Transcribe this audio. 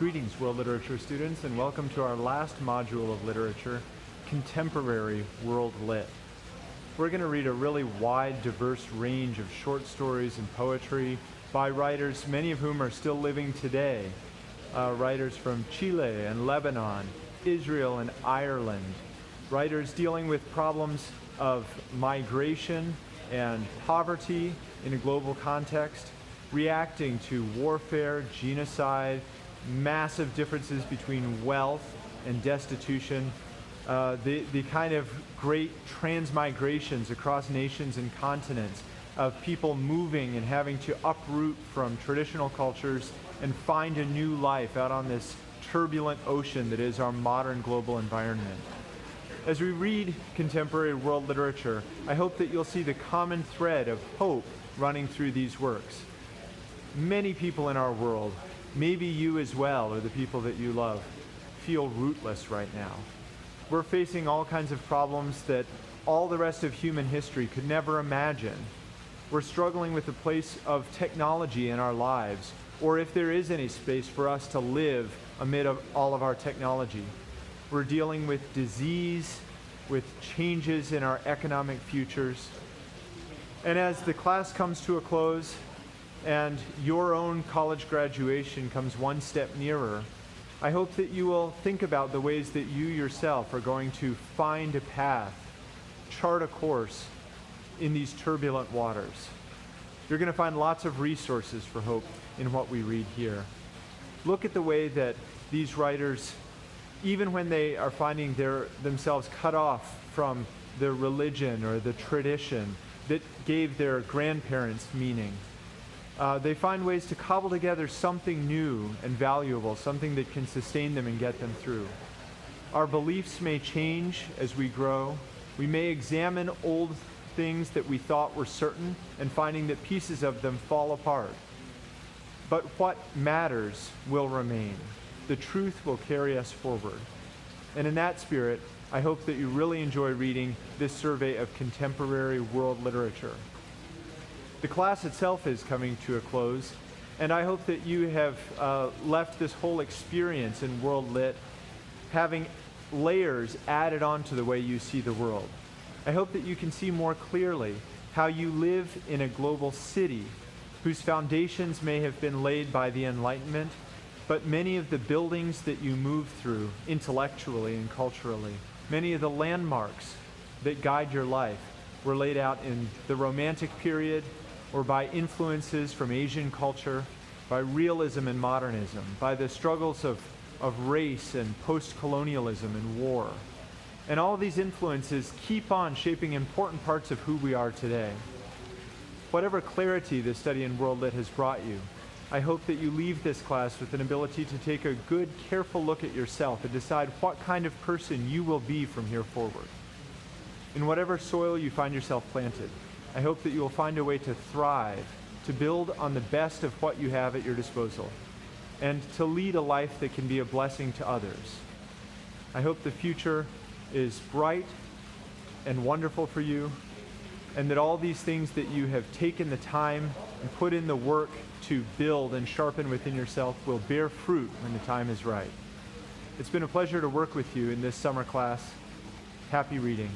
Greetings, World Literature students, and welcome to our last module of literature, Contemporary World Lit. We're going to read a really wide, diverse range of short stories and poetry by writers, many of whom are still living today. Writers from Chile and Lebanon, Israel and Ireland. Writers dealing with problems of migration and poverty in a global context, reacting to warfare, genocide, massive differences between wealth and destitution, the kind of great transmigrations across nations and continents of people moving and having to uproot from traditional cultures and find a new life out on this turbulent ocean that is our modern global environment. As we read contemporary world literature, I hope that you'll see the common thread of hope running through these works. Many people in our world, maybe you as well, or the people that you love, feel rootless right now. We're facing all kinds of problems that all the rest of human history could never imagine. We're struggling with the place of technology in our lives, or if there is any space for us to live amid all of our technology. We're dealing with disease, with changes in our economic futures. And as the class comes to a close, and your own college graduation comes one step nearer, I hope that you will think about the ways that you yourself are going to find a path, chart a course in these turbulent waters. You're going to find lots of resources for hope in what we read here. Look at the way that these writers, even when they are finding themselves cut off from the religion or the tradition that gave their grandparents meaning, they find ways to cobble together something new and valuable, something that can sustain them and get them through. Our beliefs may change as we grow. We may examine old things that we thought were certain and finding that pieces of them fall apart. But what matters will remain. The truth will carry us forward. And in that spirit, I hope that you really enjoy reading this survey of contemporary world literature. The class itself is coming to a close, and I hope that you have left this whole experience in World Lit having layers added onto the way you see the world. I hope that you can see more clearly how you live in a global city whose foundations may have been laid by the Enlightenment, but many of the buildings that you move through intellectually and culturally, many of the landmarks that guide your life were laid out in the Romantic period, or by influences from Asian culture, by realism and modernism, by the struggles of race and post-colonialism and war. And all of these influences keep on shaping important parts of who we are today. Whatever clarity the study in World Lit has brought you, I hope that you leave this class with an ability to take a good, careful look at yourself and decide what kind of person you will be from here forward. In whatever soil you find yourself planted, I hope that you will find a way to thrive, to build on the best of what you have at your disposal, and to lead a life that can be a blessing to others. I hope the future is bright and wonderful for you, and that all these things that you have taken the time and put in the work to build and sharpen within yourself will bear fruit when the time is right. It's been a pleasure to work with you in this summer class. Happy reading.